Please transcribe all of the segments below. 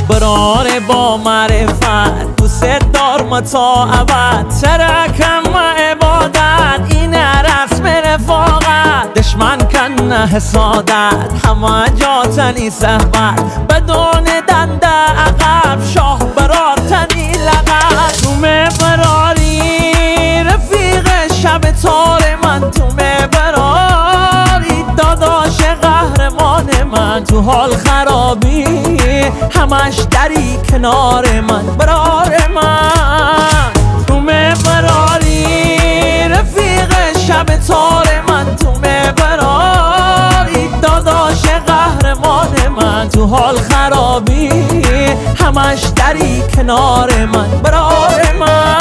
براره با معرفت دوست دارم تا ابد ترکم و عبادت این رسم رفاقت دشمن کن حسادت همه جاتنی صحبت بدون دنده عقب شاه براتنی لغت تو براری رفیق شب تار من تو براری داداش قهرمان من تو حال خرابی همش دری کنار من برار من تو براری رفیق شب تار من تو براری داداش قهرمان من تو حال خرابی همش دری کنار من برار من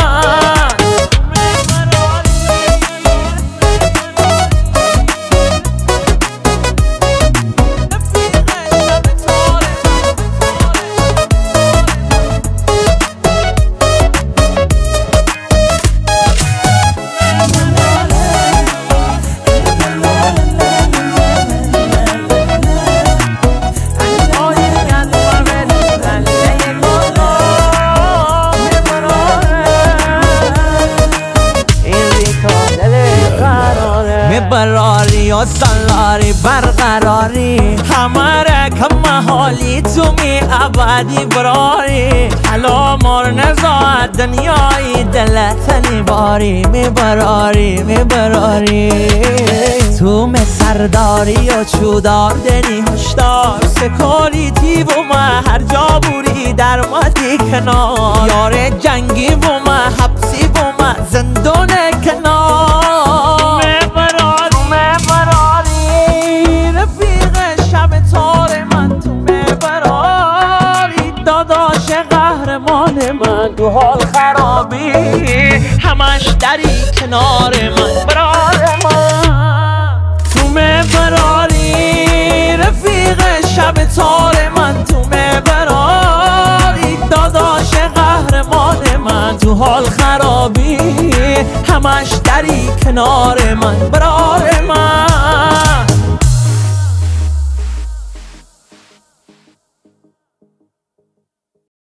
براری و سالاری برقراری همه رکم محالی تو می ابدی براری حالا مار نزاد دنیای دلتنی باری می براری تو می سرداری و چودار دنی هشدار سکوریتی و ما هر جا بوری در مدی کنار یار جنگی و ما حبسی و ما زندون کنار من تو حال خرابی همش دری کنار من برار من تو براری رفیق شب تار من تو براری داداش قهرمان من تو حال خرابی همش دری کنار من برار